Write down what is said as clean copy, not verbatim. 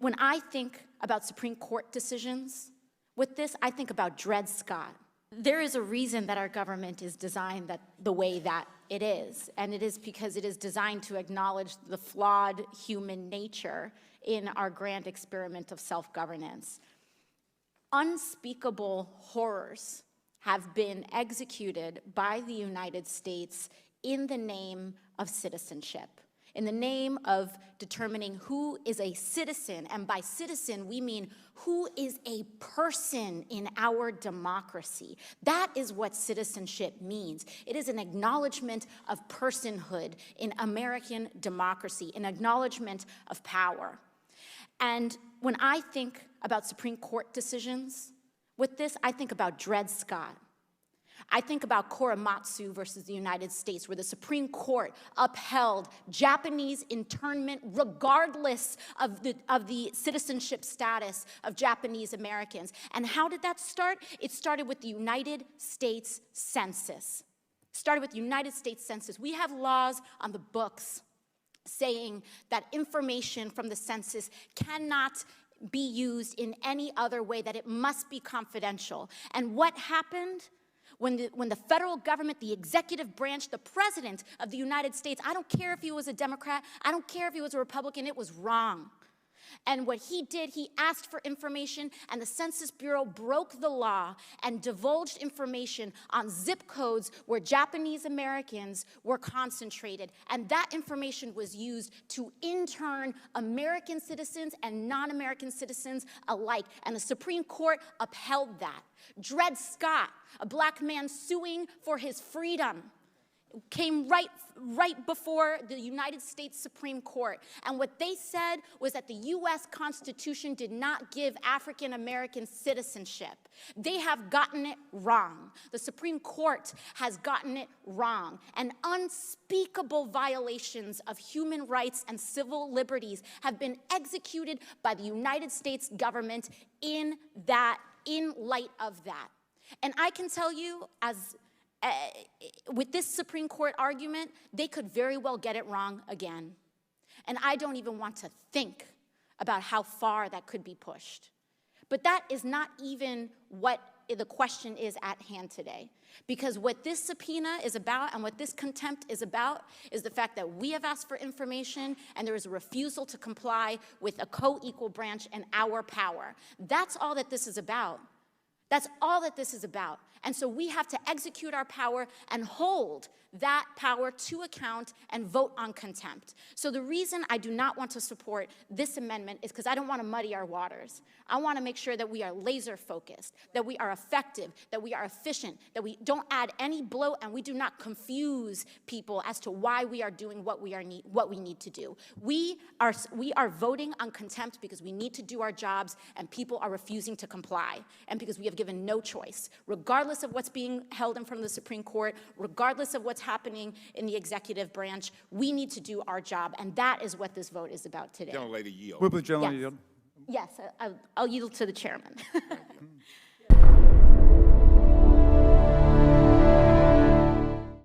when I think about Supreme Court decisions, with this, I think about Dred Scott. There is a reason that our government is designed the way that it is, and it is because it is designed to acknowledge the flawed human nature in our grand experiment of self-governance. Unspeakable horrors have been executed by the United States in the name of citizenship, in the name of determining who is a citizen, and by citizen we mean who is a person in our democracy. That is what citizenship means. It is an acknowledgement of personhood in American democracy, an acknowledgement of power. And when I think about Supreme Court decisions, with this, I think about Dred Scott. I think about Korematsu versus the United States, where the Supreme Court upheld Japanese internment regardless of the citizenship status of Japanese Americans. And how did that start? It started with the United States Census. We have laws on the books saying that information from the census cannot be used in any other way, that it must be confidential. And what happened? When the federal government, the executive branch, the president of the United States, I don't care if he was a Democrat, I don't care if he was a Republican, it was wrong. And what he did, he asked for information, and the Census Bureau broke the law and divulged information on zip codes where Japanese Americans were concentrated. And that information was used to intern American citizens and non-American citizens alike. And the Supreme Court upheld that. Dred Scott, a black man suing for his freedom, came right before the United States Supreme Court. And what they said was that the US Constitution did not give African American citizenship. They have gotten it wrong. The Supreme Court has gotten it wrong. And unspeakable violations of human rights and civil liberties have been executed by the United States government in light of that. And I can tell you, with this Supreme Court argument, they could very well get it wrong again. And I don't even want to think about how far that could be pushed. But that is not even what the question is at hand today. Because what this subpoena is about and what this contempt is about is the fact that we have asked for information and there is a refusal to comply with a co-equal branch and our power. That's all that this is about. That's all that this is about. And so we have to execute our power and hold that power to account and vote on contempt. So the reason I do not want to support this amendment is because I don't want to muddy our waters. I want to make sure that we are laser focused, that we are effective, that we are efficient, that we don't add any bloat, and we do not confuse people as to why we are doing what we need to do. We are voting on contempt because we need to do our jobs and people are refusing to comply, and because we have given no choice, regardless of what's being held in front of the Supreme Court, regardless of what's happening in the executive branch, we need to do our job, and that is what this vote is about today. Gentlelady yield. Will the gentleman yield? Yes, I'll yield to the chairman.